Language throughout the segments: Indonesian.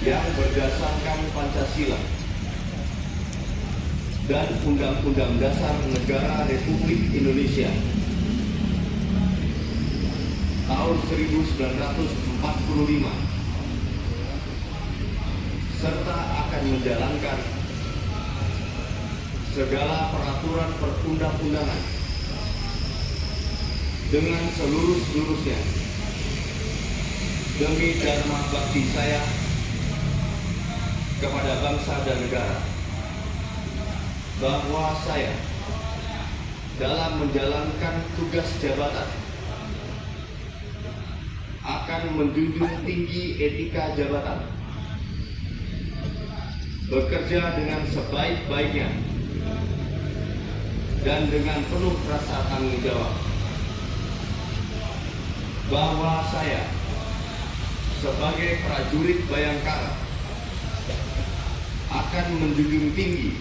yang berdasarkan Pancasila dan Undang-Undang Dasar Negara Republik Indonesia tahun 1945, serta akan menjalankan segala peraturan perundang-undangan dengan seluruh-seluruhnya demi dharma bakti saya kepada bangsa dan negara, bahwa saya dalam menjalankan tugas jabatan akan menjunjung tinggi etika jabatan, bekerja dengan sebaik-baiknya dan dengan penuh rasa tanggung jawab, bahwa saya sebagai prajurit Bayangkara akan menjunjung tinggi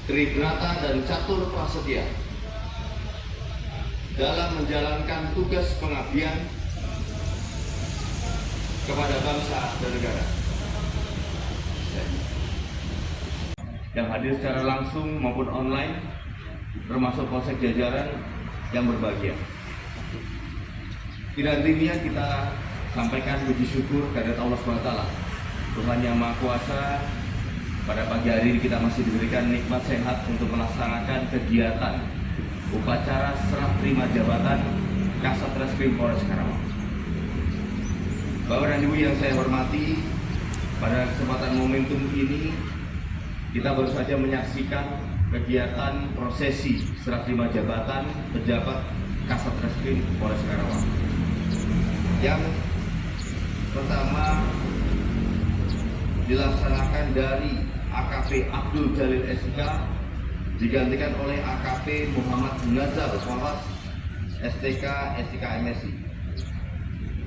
Tribrata dan Catur Prasetya dalam menjalankan tugas pengabdian kepada bangsa dan negara. Yang hadir secara langsung maupun online, termasuk Polsek jajaran yang berbahagia. Tidak hentinya kita sampaikan puji syukur kehadirat Allah SWT, Tuhan yang Maha Kuasa. Pada pagi hari ini kita masih diberikan nikmat sehat untuk melaksanakan kegiatan upacara serah terima jabatan Kasat Reskrim Polres Karawang. Bapak dan Ibu yang saya hormati, pada kesempatan momentum ini kita baru saja menyaksikan kegiatan prosesi serah terima jabatan pejabat Kasat Reskrim Polres Karawang. Yang pertama dilaksanakan dari AKP Abdul Jalil SIK digantikan oleh AKP Muhammad Nazar Wawas STK SIK MSI,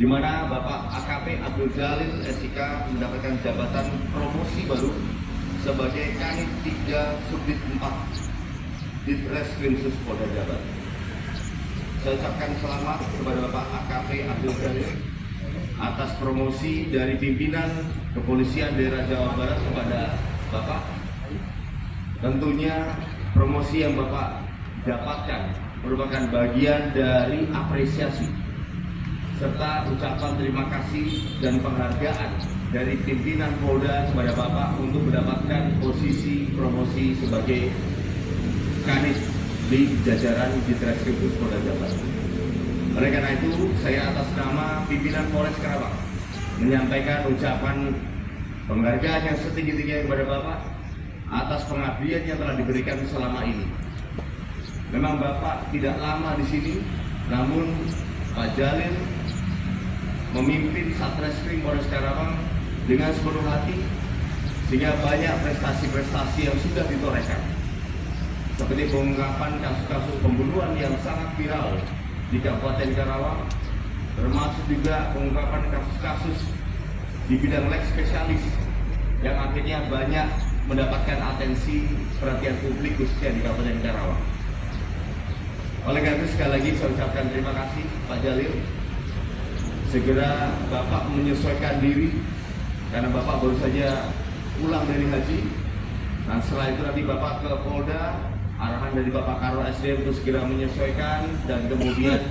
di mana Bapak AKP Abdul Jalil SIK mendapatkan jabatan promosi baru sebagai Kanit 3 Subdit 4 Ditreskrimsus Polda Jabar. Saya ucapkan selamat kepada Bapak AKP Abdul Jalil atas promosi dari pimpinan Kepolisian Daerah Jawa Barat kepada Bapak. Tentunya promosi yang Bapak dapatkan merupakan bagian dari apresiasi serta ucapan terima kasih dan penghargaan dari pimpinan Polda kepada Bapak untuk mendapatkan posisi promosi sebagai Kanit di jajaran Ditreskrimsus Polda Jabar. Oleh karena itu, saya atas nama pimpinan Polres Karawang menyampaikan ucapan penghargaan yang setinggi-tingginya kepada Bapak atas pengabdian yang telah diberikan selama ini. Memang Bapak tidak lama di sini, namun Pak Jalil memimpin Satreskrim Polres Karawang dengan sepenuh hati, sehingga banyak prestasi-prestasi yang sudah ditorehkan, seperti pengungkapan kasus-kasus pembunuhan yang sangat viral di Kabupaten Karawang, termasuk juga pengungkapan kasus-kasus di bidang leg spesialis yang akhirnya banyak mendapatkan atensi perhatian publik khususnya di Kabupaten Karawang. Oleh karena itu sekali lagi saya ucapkan terima kasih Pak Jalil. Segera Bapak menyesuaikan diri karena Bapak baru saja pulang dari haji. Nah setelah itu nanti Bapak ke Polda, arahan dari Bapak Karo SD untuk segera menyesuaikan, dan kemudian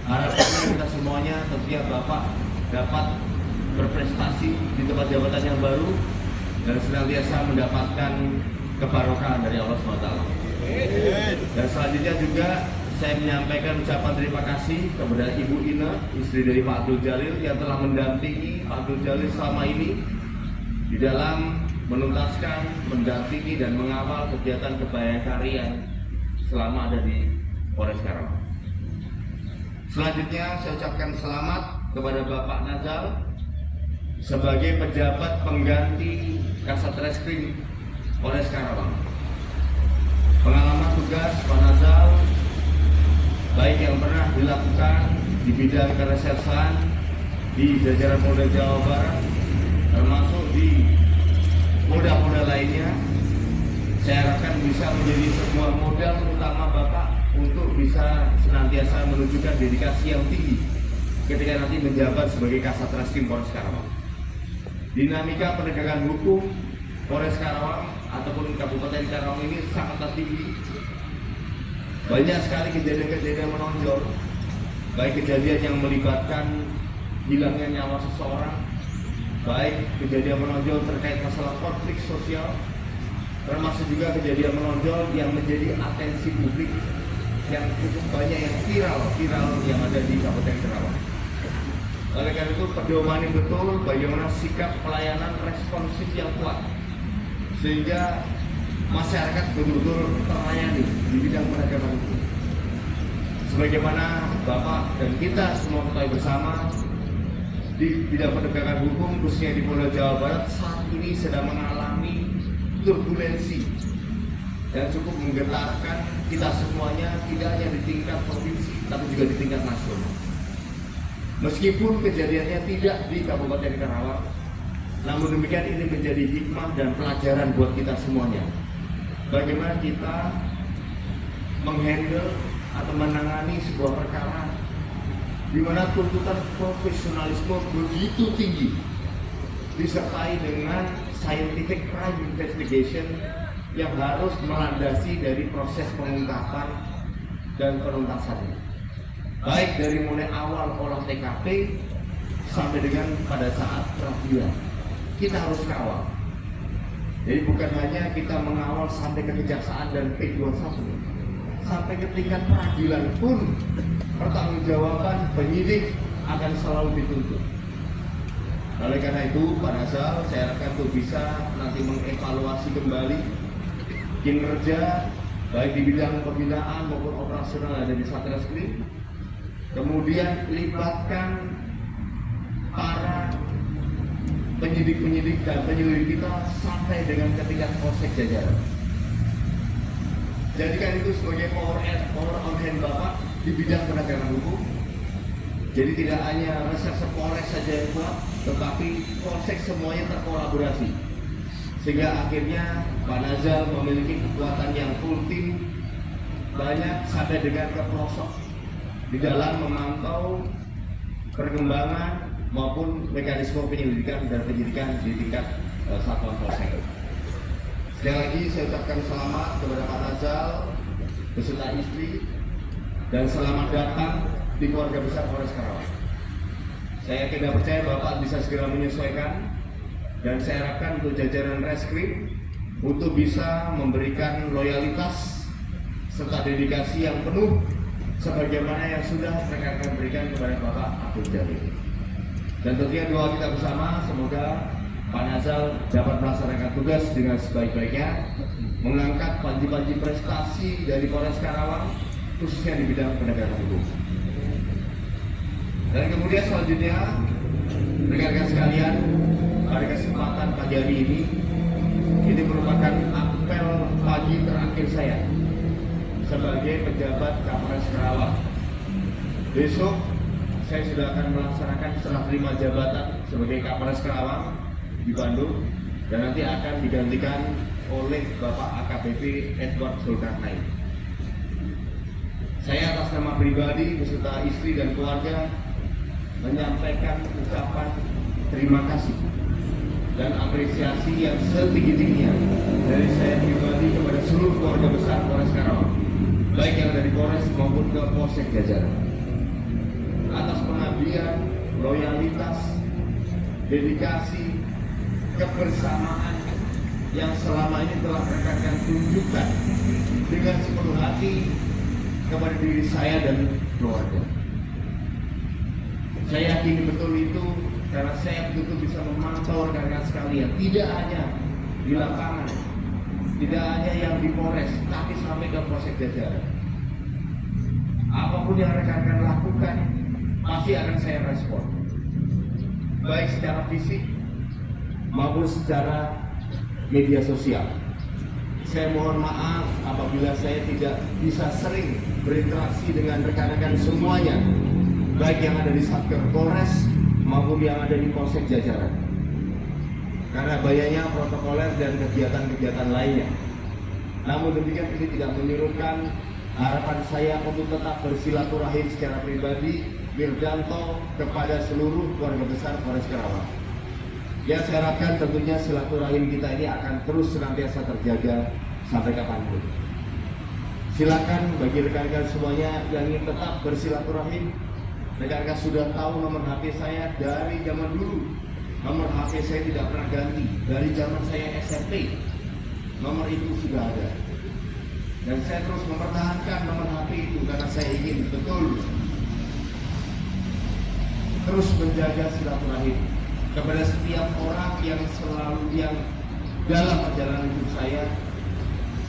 harapannya kita semuanya tentunya Bapak dapat berprestasi di tempat jabatan yang baru dan senantiasa mendapatkan kebarokahan dari Allah SWT. Dan selanjutnya juga saya menyampaikan ucapan terima kasih kepada Ibu Ina, istri dari Pak Abdul Jalil, yang telah mendampingi Pak Abdul Jalil selama ini di dalam menuntaskan, mendampingi dan mengawal kegiatan kebayangkarian selama ada di Polres Karawang. Selanjutnya saya ucapkan selamat kepada Bapak Nazal sebagai pejabat pengganti Kasat Reskrim Polres Karawang. Pengalaman tugas Pak Nazal baik yang pernah dilakukan di bidang keresersan di jajaran Polda Jawa Barat, termasuk di Polda-Polda lainnya, saya harapkan bisa menjadi sebuah modal utama Bapak untuk bisa senantiasa menunjukkan dedikasi yang tinggi ketika nanti menjabat sebagai Kasat Reskrim Polres Karawang. dinamika penegakan hukum Polres Karawang ataupun Kabupaten Karawang ini sangat tinggi. Banyak sekali kejadian-kejadian menonjol, baik kejadian yang melibatkan hilangnya nyawa seseorang, baik kejadian menonjol terkait masalah konflik sosial, termasuk juga kejadian menonjol yang menjadi atensi publik yang cukup banyak, yang viral yang ada di Kabupaten Karawang. Oleh karena itu pedomani betul bagaimana sikap pelayanan responsif yang kuat sehingga masyarakat betul-betul terlayani di bidang penegakan hukum. Sebagaimana Bapak dan kita semua ketahui bersama, di bidang penegakan hukum khususnya di Polda Jawa Barat saat ini sedang mengalami turbulensi yang cukup menggetarkan kita semuanya, tidak hanya di tingkat provinsi tapi juga di tingkat nasional. Meskipun kejadiannya tidak di Kabupaten Karawang, namun demikian ini menjadi hikmah dan pelajaran buat kita semuanya. Bagaimana kita menghandle atau menangani sebuah perkara di mana tuntutan profesionalisme begitu tinggi disertai dengan scientific crime investigation yang harus melandasi dari proses pengungkapan dan penuntasannya, baik dari mulai awal olah TKP sampai dengan pada saat peradilan. Kita harus kawal. Jadi bukan hanya kita mengawal sampai ke kejaksaan dan P21, sampai ke tingkat peradilan pun pertanggungjawaban penyidik akan selalu dituntut. Oleh karena itu, Pak Nazal, saya harapkan untuk bisa nanti mengevaluasi kembali kinerja baik di bidang pembinaan maupun operasional ada di Satreskrim. Kemudian libatkan para penyidik-penyidik dan penyelidik kita sampai dengan ke tingkat polsek jajaran. Jadikan itu sebagai power on hand Bapak di bidang penegakan hukum. Jadi tidak hanya reserse Polres saja yang kuat, tetapi polsek semuanya terkolaborasi. Sehingga akhirnya Pak Nazal memiliki kekuatan yang full tim, banyak sampai dengan ke pelosok di dalam memantau perkembangan maupun mekanisme penyelidikan dan penyidikan di tingkat satuan polsek. Sekali lagi saya ucapkan selamat kepada Pak Nazal beserta istri dan selamat datang di keluarga besar Polres Karawang. Saya yakin dan percaya Bapak bisa segera menyesuaikan dan saya harapkan untuk jajaran Reskrim untuk bisa memberikan loyalitas serta dedikasi yang penuh sebagaimana yang sudah rekan-rekan berikan kepada Bapak Abdul Jalil. Dan tentunya doa kita bersama semoga Pak Nazal dapat melaksanakan tugas dengan sebaik-baiknya, mengangkat panji-panji prestasi dari Polres Karawang khususnya di bidang penegakan hukum. Dan kemudian selanjutnya, rekan-rekan sekalian, pada kesempatan pagi hari ini merupakan apel pagi terakhir saya sebagai pejabat Kapolres Karawang. Besok saya sudah akan melaksanakan serah terima jabatan sebagai Kapolres Karawang di Bandung dan nanti akan digantikan oleh Bapak AKBP Edward Zulkarnain. Saya atas nama pribadi beserta istri dan keluarga menyampaikan ucapan terima kasih dan apresiasi yang setinggi-tingginya dari saya pribadi kepada seluruh keluarga besar Polres Karawang, baik yang dari Polres maupun ke Polsek jajaran, atas pengabdian, loyalitas, dedikasi, kebersamaan yang selama ini telah rekan-rekan tunjukkan dengan sepenuh hati kepada diri saya dan keluarga. Saya yakin betul itu karena saya betul-betul bisa memantau rekan-rekan sekalian, tidak hanya di lapangan, tidak hanya yang di Polres, tapi sampai ke Polsek jajaran. Apapun yang rekan-rekan lakukan, pasti akan saya respon, baik secara fisik maupun secara media sosial. Saya mohon maaf apabila saya tidak bisa sering berinteraksi dengan rekan-rekan semuanya, baik yang ada di Satker Polres maupun yang ada di Polsek jajaran, karena banyaknya protokoler dan kegiatan-kegiatan lainnya. Namun demikian ini tidak menyurutkan harapan saya untuk tetap bersilaturahim secara pribadi Wirdanto kepada seluruh keluarga besar Polres Karawang. Ya, saya harapkan tentunya silaturahim kita ini akan terus senantiasa terjaga sampai kapanpun. Silakan bagi rekan-rekan semuanya yang ingin tetap bersilaturahim. Rekan-rekan sudah tahu nomor HP saya dari zaman dulu. Nomor HP saya tidak pernah ganti dari zaman saya SMP. Nomor itu sudah ada. Dan saya terus mempertahankan nomor HP itu karena saya ingin betul terus menjaga silaturahim kepada setiap orang yang dalam perjalanan hidup saya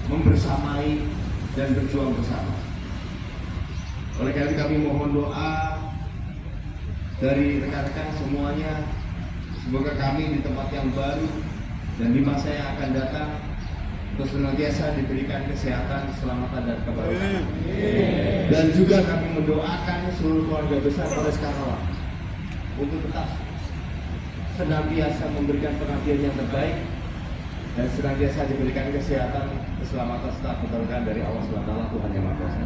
membersamai dan berjuang bersama. Oleh karena itu kami mohon doa dari rekan-rekan semuanya, semoga kami di tempat yang baru dan di masa yang akan datang terus senantiasa diberikan kesehatan, keselamatan dan keberkahan. Dan juga kami mendoakan seluruh keluarga besar Polres Karawang untuk tetap senantiasa memberikan pengabdian yang terbaik dan senantiasa diberikan kesehatan, keselamatan serta keberkahan dari Allah SWT Tuhan Yang Maha Kuasa.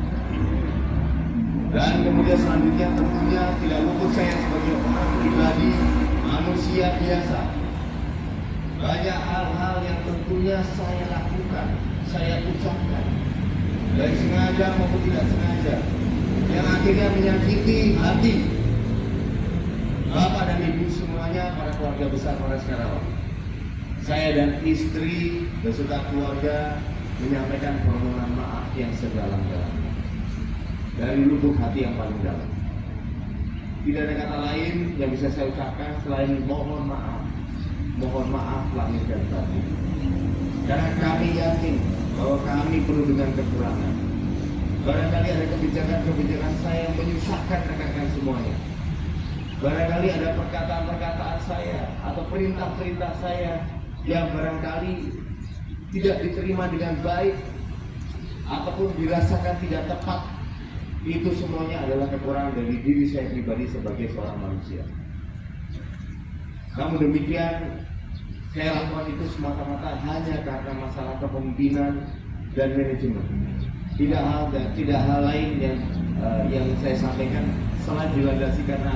Dan kemudian selanjutnya tentunya tidak luput saya sebagai orang pribadi, manusia biasa. Banyak hal-hal yang tentunya saya lakukan, saya ucapkan, baik sengaja maupun tidak sengaja, yang akhirnya menyakiti hati Bapak dan Ibu semuanya, para keluarga besar Polres Karawang. Saya dan istri beserta keluarga menyampaikan permohonan maaf yang sedalam-dalamnya dari lubuk hati yang paling dalam. Tidak ada kata lain yang bisa saya ucapkan selain mohon maaf lahir dan batin. Karena kami yakin bahwa kami penuh dengan kekurangan. Barangkali ada kebijakan-kebijakan saya yang menyusahkan rekan-rekan semuanya. Barangkali ada perkataan-perkataan saya atau perintah-perintah saya yang barangkali tidak diterima dengan baik ataupun dirasakan tidak tepat. Itu semuanya adalah kekurangan dari diri saya pribadi sebagai seorang manusia. Namun demikian, saya lakukan itu semata-mata hanya karena masalah kepemimpinan dan manajemen. Tidak hal lain yang saya sampaikan selain dilandasi karena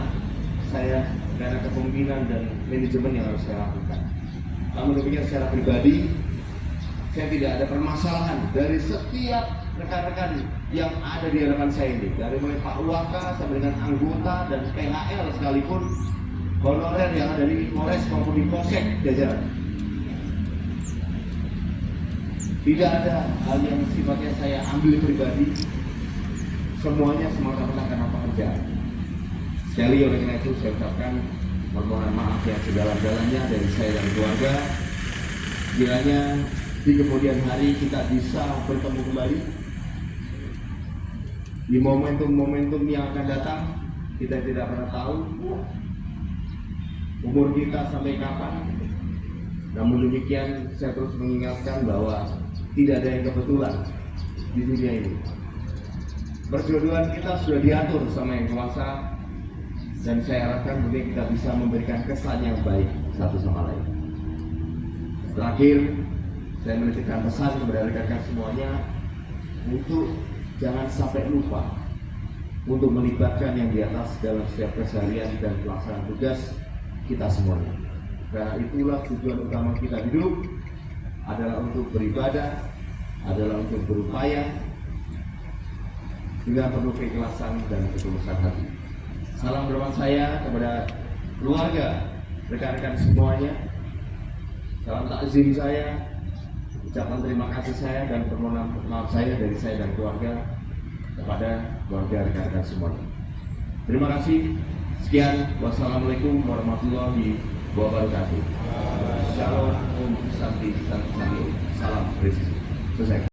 kepemimpinan dan manajemen yang harus saya lakukan. Namun demikian secara pribadi, saya tidak ada permasalahan dari setiap rekan-rekan yang ada di hadapan saya ini, dari mulai Pak Waka sampai dengan anggota dan PHL sekalipun, honorer yang ada di Polres maupun di Polsek jajaran. Tidak ada hal yang sifatnya saya ambil pribadi, semuanya semata-mata karena pekerjaan. Sekali oleh karena itu saya ucapkan permohonan maaf yang sedalam-dalamnya dari saya dan keluarga. Kiranya di kemudian hari kita bisa bertemu kembali di momentum-momentum yang akan datang. Kita tidak pernah tahu umur kita sampai kapan. Namun demikian saya terus mengingatkan bahwa tidak ada yang kebetulan di dunia ini. Perjodohan kita sudah diatur sama Yang Kuasa, dan saya harapkan mungkin kita bisa memberikan kesan yang baik satu sama lain. Terakhir, saya menitipkan pesan kepada rekan-rekan semuanya untuk jangan sampai lupa untuk melibatkan yang di atas dalam setiap keseharian dan pelaksanaan tugas kita semuanya. Karena itulah tujuan utama kita hidup adalah untuk beribadah, adalah untuk berupaya dengan penuh keikhlasan dan ketulusan hati. Salam hormat saya kepada keluarga, rekan-rekan semuanya. Salam takzim saya, ucapan terima kasih saya dan permohonan maaf saya dari saya dan keluarga kepada keluarga rekan-rekan semuanya. Terima kasih. Sekian. Wassalamualaikum warahmatullahi wabarakatuh. Shalom, Om Santi, Santi, Salam presisi. Selesai.